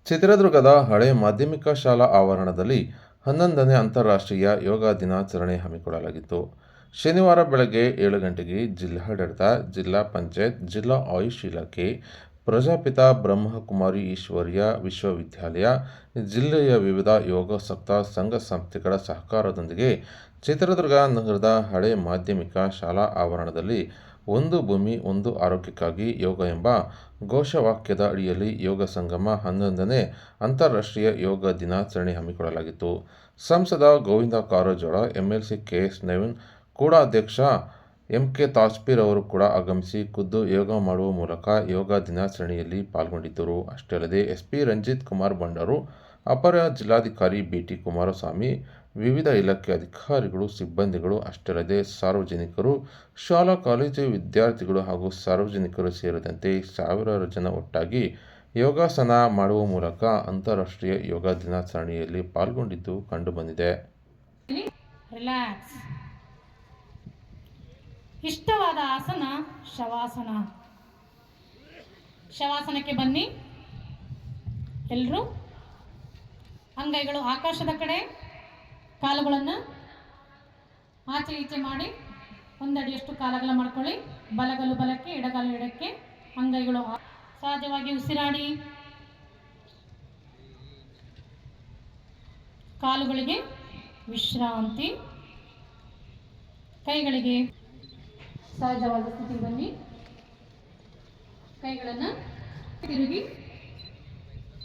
ಚಿತ್ರದುರ್ಗದ ಹಳೆ ಮಾಧ್ಯಮಿಕ ಶಾಲಾ ಆವರಣದಲ್ಲಿ 11ನೇ ಅಂತಾರಾಷ್ಟ್ರೀಯ ಯೋಗ ದಿನಾಚರಣೆ ಹಮ್ಮಿಕೊಳ್ಳಲಾಗಿತ್ತು. ಶನಿವಾರ ಬೆಳಗ್ಗೆ 7 ಗಂಟೆಗೆ ಜಿಲ್ಲಾಡಳಿತ, ಜಿಲ್ಲಾ ಪಂಚಾಯತ್, ಜಿಲ್ಲಾ ಆಯುಷ್ ಇಲಾಖೆ, ಪ್ರಜಾಪಿತ ಬ್ರಹ್ಮಕುಮಾರಿ ಈಶ್ವರೀಯ ವಿಶ್ವವಿದ್ಯಾಲಯ, ಜಿಲ್ಲೆಯ ವಿವಿಧ ಯೋಗಾಸಕ್ತ ಸಂಘ ಸಂಸ್ಥೆಗಳ ಸಹಕಾರದೊಂದಿಗೆ ಚಿತ್ರದುರ್ಗ ನಗರದ ಹಳೆ ಮಾಧ್ಯಮಿಕ ಶಾಲಾ ಆವರಣದಲ್ಲಿ ಒಂದು ಭೂಮಿ ಒಂದು ಆರೋಗ್ಯಕ್ಕಾಗಿ ಯೋಗ ಎಂಬ ಘೋಷವಾಕ್ಯದ ಅಡಿಯಲ್ಲಿ ಯೋಗ ಸಂಗಮ 11ನೇ ಅಂತಾರಾಷ್ಟ್ರೀಯ ಯೋಗ ದಿನಾಚರಣೆ ಹಮ್ಮಿಕೊಳ್ಳಲಾಗಿತ್ತು. ಸಂಸದ ಗೋವಿಂದ ಕಾರಜೋಳ, ಎಂಎಲ್ಸಿ ಕೆಎಸ್ ನವೀನ್, ಕೂಡ ಅಧ್ಯಕ್ಷ ಎಂಕೆ ತಾಜ್ಪೀರ್ ಅವರು ಕೂಡ ಆಗಮಿಸಿ ಖುದ್ದು ಯೋಗ ಮಾಡುವ ಮೂಲಕ ಯೋಗ ದಿನಾಚರಣೆಯಲ್ಲಿ ಪಾಲ್ಗೊಂಡಿದ್ದರು. ಅಷ್ಟೇ ಅಲ್ಲದೆ ಎಸ್ಪಿ ರಂಜಿತ್ ಕುಮಾರ್ ಬಂಡಾರು, ಅಪರ ಜಿಲ್ಲಾಧಿಕಾರಿ ಬಿಟಿ ಕುಮಾರಸ್ವಾಮಿ, ವಿವಿಧ ಇಲಾಖೆ ಅಧಿಕಾರಿಗಳು, ಸಿಬ್ಬಂದಿಗಳು, ಅಷ್ಟೇ ಅಲ್ಲದೆ ಸಾರ್ವಜನಿಕರು, ಶಾಲಾ ಕಾಲೇಜು ವಿದ್ಯಾರ್ಥಿಗಳು ಹಾಗೂ ಸಾರ್ವಜನಿಕರು ಸೇರಿದಂತೆ ಸಾವಿರಾರು ಜನ ಒಟ್ಟಾಗಿ ಯೋಗಾಸನ ಮಾಡುವ ಮೂಲಕ ಅಂತಾರಾಷ್ಟ್ರೀಯ ಯೋಗ ದಿನಾಚರಣೆಯಲ್ಲಿ ಪಾಲ್ಗೊಂಡಿದ್ದು ಕಂಡುಬಂದಿದೆ. ರಿಲ್ಯಾಕ್ಸ್. ಇಷ್ಟವಾದ ಆಸನ ಶವಾಸನ. ಶವಾಸನಕ್ಕೆ ಬನ್ನಿ ಎಲ್ಲರೂ. ಅಂಗೈಗಳು ಆಕಾಶದ ಕಡೆ, ಕಾಲುಗಳನ್ನು ಆಚೆ ಈಚೆ ಮಾಡಿ ಒಂದಡಿಯಷ್ಟು ಕಾಲಗಲ ಮಾಡ್ಕೊಳ್ಳಿ. ಬಲಗಲು ಬಲಕ್ಕೆ, ಎಡಗಾಲು ಎಡಕ್ಕೆ, ಅಂಗೈಗಳು ಸಹಜವಾಗಿ ಉಸಿರಾಡಿ. ಕಾಲುಗಳಿಗೆ ವಿಶ್ರಾಂತಿ, ಕೈಗಳಿಗೆ ಸಹಜವಾದ ಸ್ಥಿತಿ ಬನ್ನಿ. ಕೈಗಳನ್ನು ತಿರುಗಿ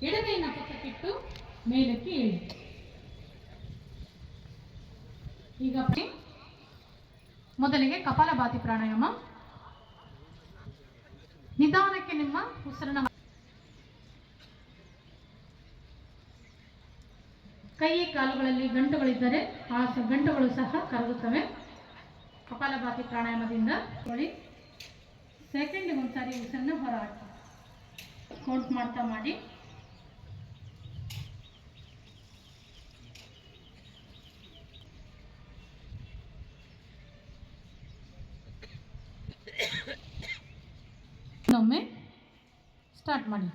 ಎಡಗೈನ ಪಕ್ಕಕ್ಕಿಟ್ಟು ಮೇಲಕ್ಕೆ ಏಳಿ. ಈಗ ಮೊದಲಿಗೆ ಕಪಾಲಭಾತಿ ಪ್ರಾಣಾಯಾಮ. ನಿಧಾನಕ್ಕೆ ನಿಮ್ಮ ಉಸಿರನ್ನ, ಕೈ ಕಾಲುಗಳಲ್ಲಿ ಗಂಟುಗಳಿದ್ದರೆ ಆ ಗಂಟುಗಳು ಸಹ ಕರಗುತ್ತವೆ. ಕಪಾಲಭಾತಿ ಪ್ರಾಣಾಯಾಮದಿಂದ ಸೆಕೆಂಡ್ಗೆ ಒಂದ್ಸಾರಿ ಉಸಿರನ್ನ ಹೊರಹಾಕಿ ಕೌಂಟ್ ಮಾಡ್ತಾ ಮಾಡಿ. ಇನ್ನೊಮ್ಮೆ ಸ್ಟಾರ್ಟ್ ಮಾಡಿ.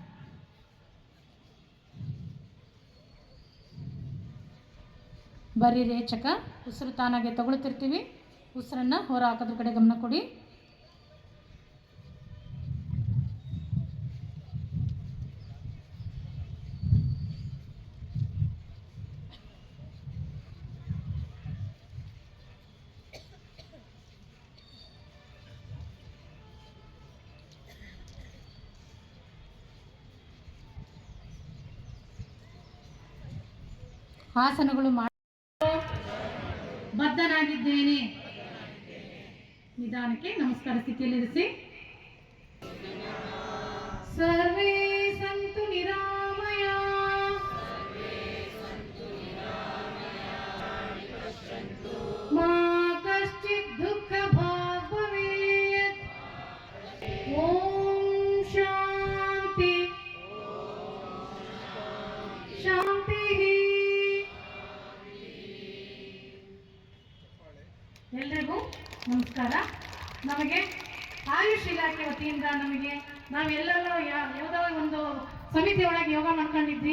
ಬರೀ ರೇಚಕ, ಉಸಿರು ತಾನಾಗೆ ತಗೊಳ್ತಿರ್ತೀವಿ. ಉಸಿರನ್ನು ಹೊರ ಹಾಕೋದ್ರ ಕಡೆ ಗಮನ ಕೊಡಿ. ಆಸನಗಳು ಮಾಡಿ. ಬದ್ಧನಾಗಿದ್ದೇನೆ. ನಿಧಾನಕ್ಕೆ ನಮಸ್ಕಾರ ಸ್ಥಿತಿಯಲ್ಲಿರಿಸಿ. ಸರ್ವೇ ಸಂತು ನಿರಾಮಯ. ಮಾ ಕಶ್ಚಿತ್ ದುಃಖ ಭಾಗ್ ಭವೇತ್. ಓಂ ಶಾಂತಿ ಶಾಂತಿ. ಎಲ್ರಿಗೂ ನಮಸ್ಕಾರ. ನಮಗೆ ಆಯುಷ್ ಇಲಾಖೆ ವತಿಯಿಂದ ನಾವೆಲ್ಲೆಲ್ಲ ಯಾವುದೋ ಒಂದು ಸಮಿತಿ ಒಳಗೆ ಯೋಗ ಮಾಡ್ಕೊಂಡಿದ್ವಿ.